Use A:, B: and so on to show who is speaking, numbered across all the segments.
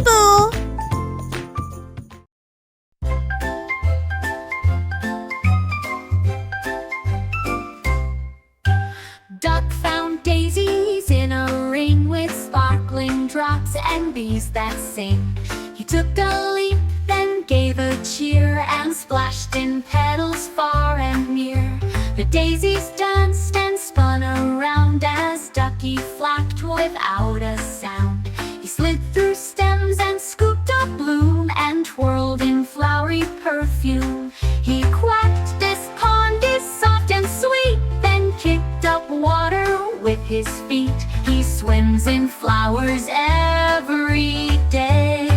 A: Boo!
B: Duck found daisies in a ring with sparkling drops and bees that sing. He took a leap, then gave a cheer and splashed in petals far and near. The daisies danced and spun around as Ducky flapped without a sound. He slid through stems and scooped up bloom and twirled in flowery perfume. He quacked, "This pond is soft and sweet," then kicked up water with his feet. He swims in flowers every day.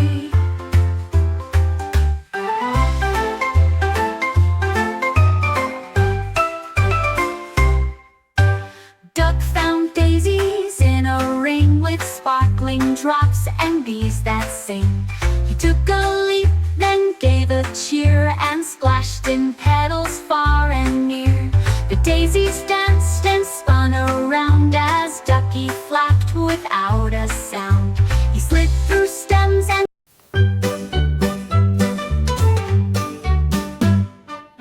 B: Duck found daisies in a ring with sparkling drops and bees that sing. He took a leap, then gave a cheer and splashed in petals far and near. The daisies danced and spun around as Ducky flapped without a sound. He slid through stems and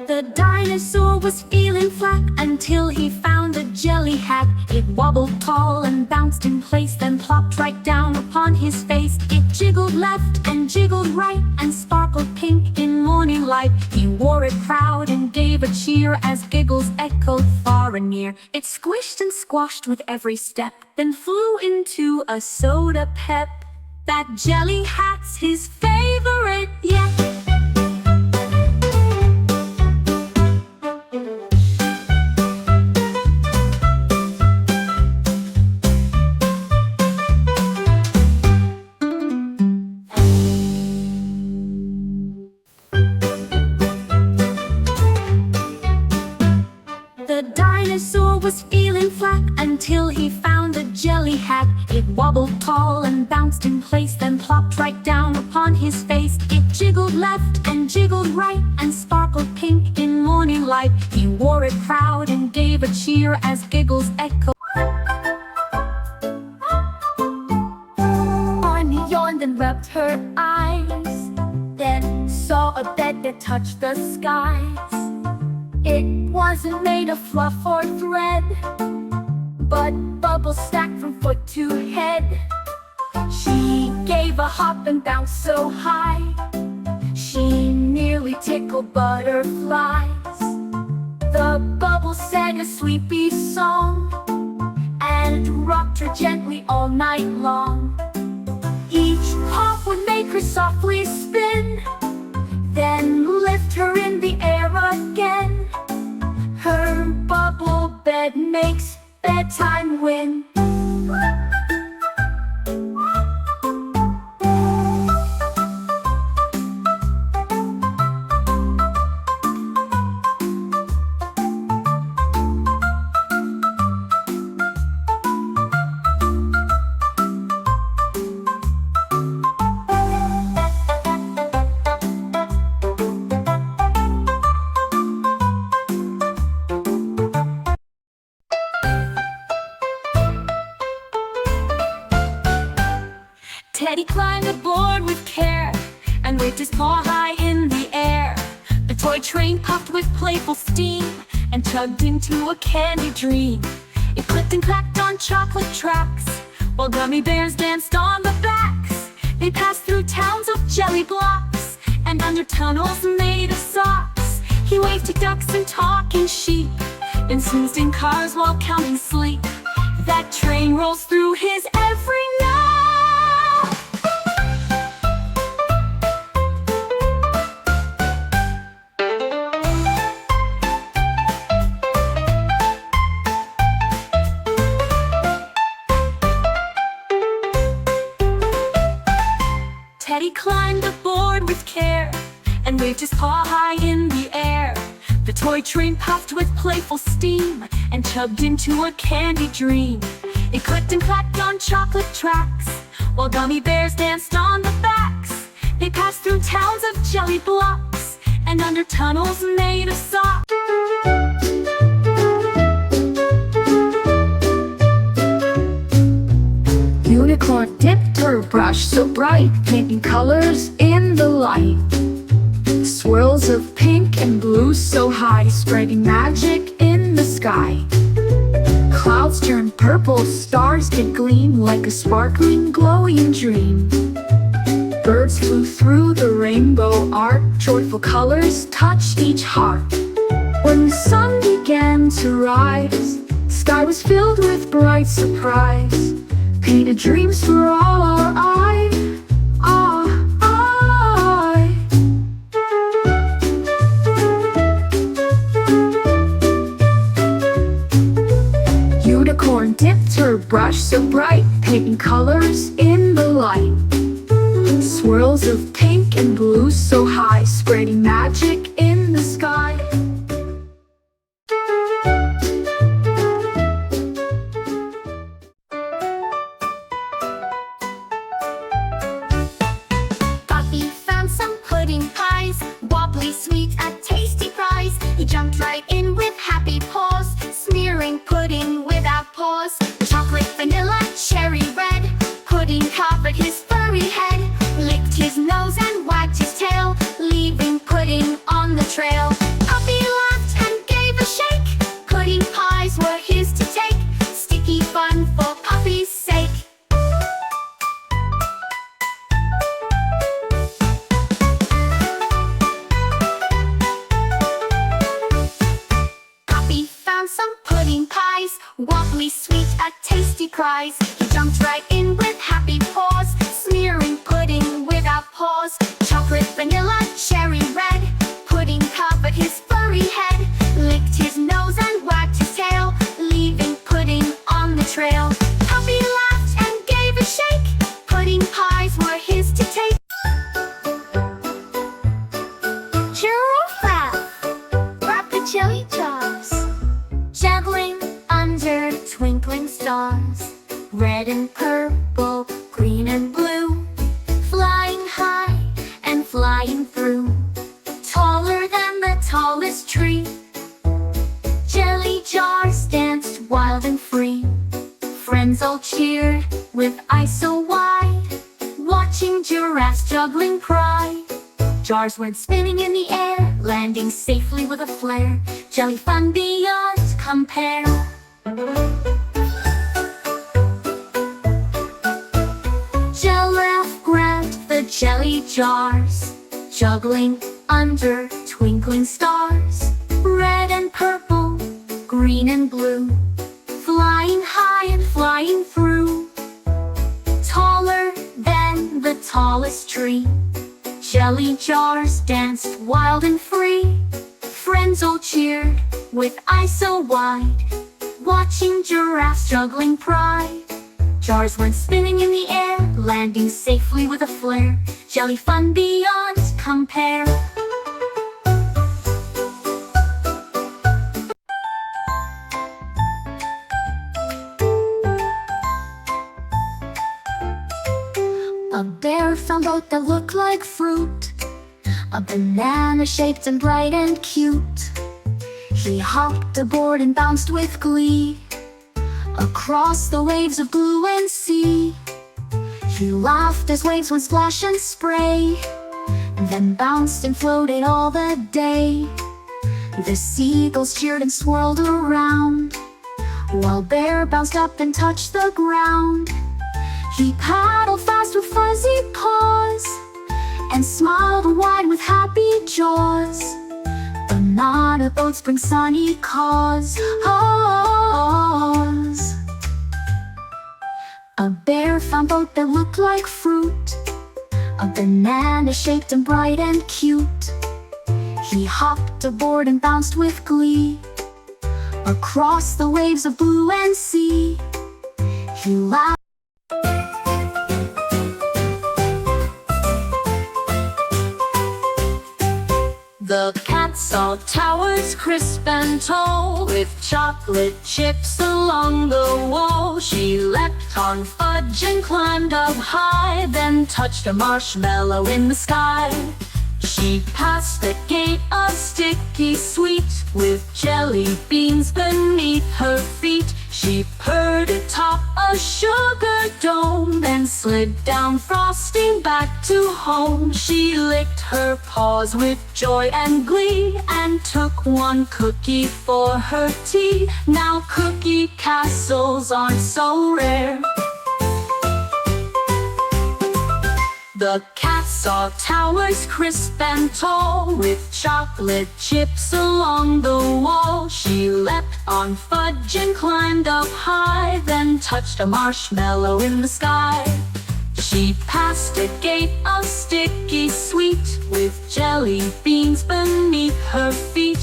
B: the dinosaur was feeling flat until he found a jelly hat. It wobbled tall and bounced in place, then plopped right down upon his face. It jiggled left and jiggled right and sparkled pink in morning light. He wore it proud and gave a cheer as giggles echoed far and near. It squished and squashed with every step, then flew into a soda pep. That jelly hat's his favorite yet. The dinosaur was feeling flat until he found a jelly hat. It wobbled tall and bounced in place, then plopped right down upon his face. It jiggled left and jiggled right and sparkled pink in morning light. He wore it proud and gave a cheer as giggles echoed. Barney yawned and rubbed her eyes, then saw a bed that touched the skies. It wasn't made of fluff or thread, but bubbles stacked from foot to head. She gave a hop and bounced so high, she nearly tickled butterflies. The bubbles sang a sleepy song and rocked her gently all night long. Each pop would make her softly spin, then lift her in the air again. Her bubble bed makes bedtime win. Teddy climbed aboard with care and waved his paw high in the air. The toy train puffed with playful steam and chugged into a candy dream. It clicked and clacked on chocolate tracks while gummy bears danced on the backs. They passed through towns of jelly blocks and under tunnels made of socks. He waved to ducks and talking sheep, then snoozed in cars while counting sleep. That train rolls through his every night. Teddy climbed aboard with care and waved his paw high in the air. The toy train puffed with playful steam and chugged into a candy dream. It clicked and clacked on chocolate tracks while gummy bears danced on the backs. They passed through towns of jelly blocks and under tunnels made of socks. Unicorn dipped her brush so bright, painting colors in the light. Swirls of pink and blue so high, spreading magic in the sky. Clouds turned purple, stars did gleam like a sparkling, glowing dream. Birds flew through the rainbow art, joyful colors touched each heart. When the sun began to rise, sky was filled with bright surprise. Painted dreams for all our eye. Unicorn dipped her brush so bright, painting colors in the light. Swirls of pink and blue so high, spreading magic in the sky.
A: Puppy found some pudding pies, wobbly sweet, a tasty prize. He jumped right in with happy paws, smearing pudding without pause. Chocolate, vanilla, cherry red, pudding covered his furry head. Licked his nose and wagged his tail, leaving pudding on the trail. Puppy laughed and gave a shake, pudding pies were his to take. Sticky fun for Puppy's sake. Puppy found some pudding pies, wobbly sweet, a tasty prize. He jumped right in with happy paws, smearing pudding without pause. Chocolate, vanilla, cherry red, pudding covered his furry head. Licked his nose and wagged his tail, leaving pudding on the trail. Puppy laughed and gave a shake, pudding pies were his to take. Giraffe wrapped the jelly jars, juggling under twinkling stars. Red and purple, green and blue, flying high and flying through. Taller than the tallest tree, jelly jars danced wild and free. Friends all cheered with eyes so wide, watching giraffes juggling pride. Jars went spinning in the air, landing safely with a flare. Jelly fun beyond compare. Giraffe grabbed the jelly jars, juggling under twinkling stars. Red and purple, green and blue, flying high and flying through. Taller than the tallest tree, jelly jars danced wild and free. Friends all cheered with eyes so wide, watching giraffes juggling pride. Jars went spinning in the air, landing safely with a flare. Jelly fun beyond compare. A bear found oat that looked like fruit, a banana shaped and bright and cute. He hopped aboard and bounced with glee across the waves of blue and sea. He laughed as waves would splash and spray, then bounced and floated all the day. The seagulls cheered and swirled around, while Bear bounced up and touched the ground. He paddled fast with fuzzy paws, and smiled wide with happy jaws. Banana boats bring sunny cause. A bear found a boat that looked like fruit, a banana shaped and bright and cute. He hopped aboard and bounced with glee across the waves of blue and sea. He laughed. The cat saw towers crisp and tall, with chocolate chips along the wall. She leapt on fudge and climbed up high, then touched a marshmallow in the sky.
B: She passed the gate of sticky sweet, with jelly beans beneath her feet. She purred atop a sugar dome, then slid down frosting back to home. She licked her paws with joy and glee, and took one cookie for her tea. Now cookie castles aren't so rare. The cat saw towers crisp and tall, with chocolate chips along the wall. She leapt on fudge and climbed up high, then touched a marshmallow in the sky. She passed a gate of sticky sweet, with jelly beans beneath her feet.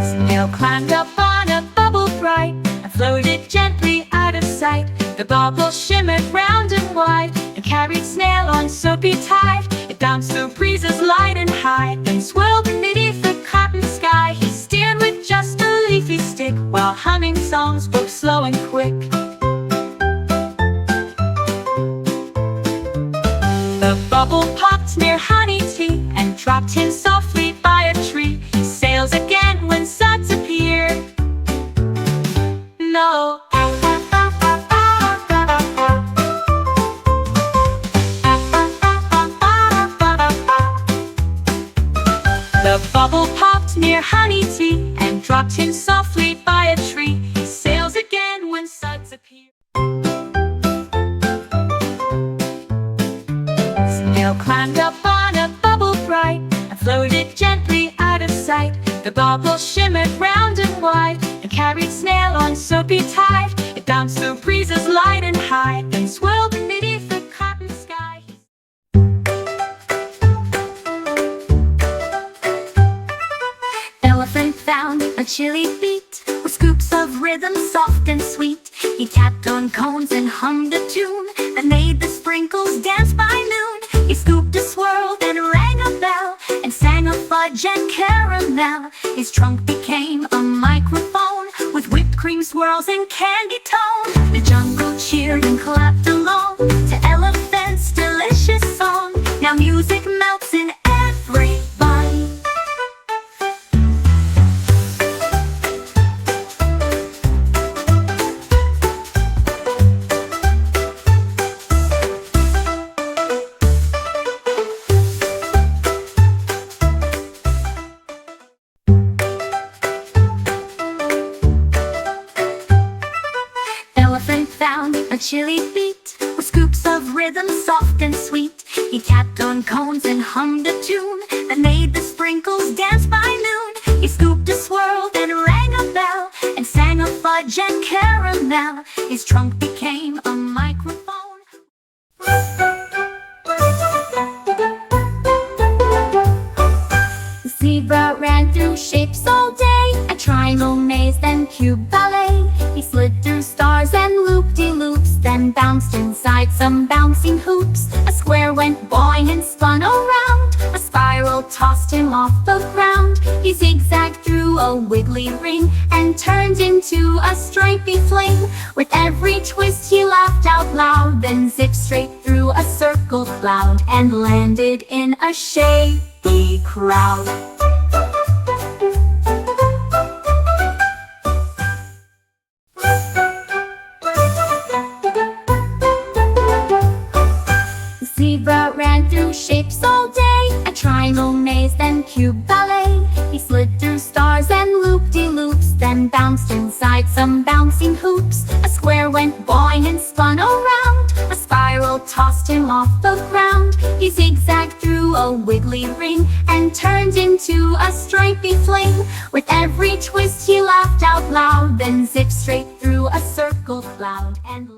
B: Snail climbed up on a bubble bright, and floated gently out of sight. The bubble shimmered round and wide, and carried Snail on soapy tide. It bounced through breezes light and high, then swirled beneath the cotton sky. He steered with just a leafy stick, while humming songs both slow and quick. The bubble popped near Honey Tea, and dropped him softly by a tree. He sails again when suds appear. No. The bubble popped near Honey Tea, and dropped him softly by a tree. He sails again when suds appear. Snail climbed up on a bubble bright, and floated gently out of sight. The bubble shimmered round and wide, and carried Snail on soapy tide. It bounced through breezes light and high, then swirled beneath the cotton sky. Elephant found a chili beat, with scoops of rhythm soft and sweet. He tapped on cones and hummed a tune that made the sprinkles dance by noon. He scooped a swirl, then rang a bell, and sang a fudge and caramel. His trunk became a microphone, with whipped cream swirls and candy tone. The jungle cheered and clapped along to Elephant's delicious song. Now music melts in every bite. Elephant found a chili beat, with scoops of rhythm soft and sweet. He tapped on cones and hummed a tune that made the sprinkles dance by noon. He scooped a swirl, then rang a bell, and sang a fudge and caramel. His trunk became a microphone. The zebra ran through shapes all day, a triangle maze, then cube ballet. He slid through stars and loop-de-loops, then bounced inside some bouncing hoops. A square went boing and spun around, a spiral tossed him off the ground. He zigzagged through a wiggly ring, and turned into a stripy fling. With every twist he laughed out loud, then zipped straight through a circle cloud, and landed in a shady crowd. Zebra ran through shapes all day, a triangle maze, then cube ballet. He slid through stars and loop-de-loops, then bounced inside some bouncing hoops. A square went boing and spun around, a spiral tossed him off the ground. He zigzagged through a wiggly ring, and turned into a stripy fling. With every twist he laughed out loud, then zipped straight through a circle cloud, and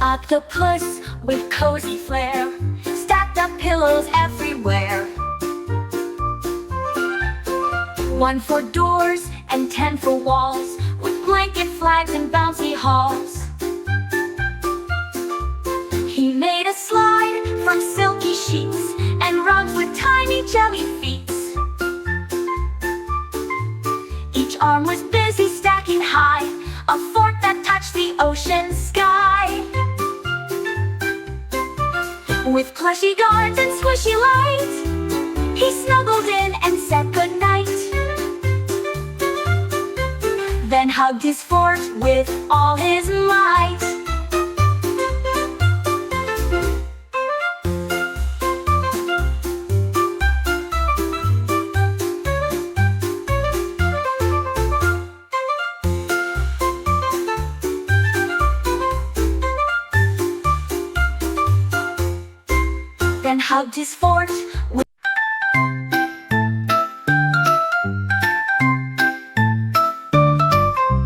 B: octopus with cozy flair, stacked up pillows everywhere. 1 for doors and 10 for walls, with blanket flags and bouncy halls. He made a slide from silky sheets, and rugs with tiny jelly feet. Each arm was busy stacking high, a fort that touched the ocean sky. With plushy guards and squishy light, he snuggled in and said goodnight. Then hugged his fort with all his might. Then hugged his fort with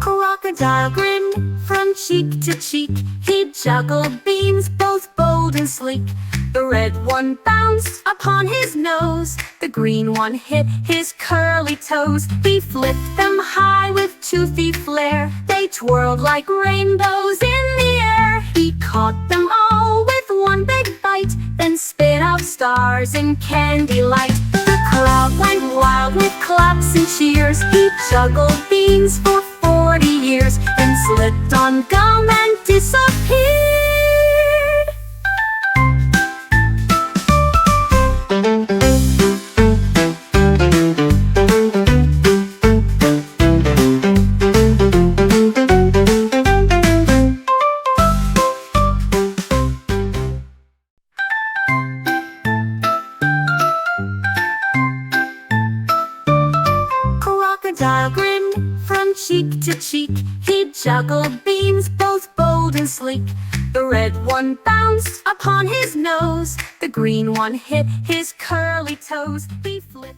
B: Crocodile grinned from cheek to cheek. He juggled beans, both bold and sleek. The red one bounced upon his nose, the green one hit his curly toes. He flipped them high with toothy flair, they twirled like rainbows in the air. He caught them all with one big bite, then spit out stars in candy light. The crowd went wild with claps and cheers. He juggled beans for 40 years, then slipped on gum and disappeared. Crocodile grinned from cheek to cheek. He juggled beans, both bold and sleek. The red one bounced upon his nose, the green one hit his curly toes. He flipped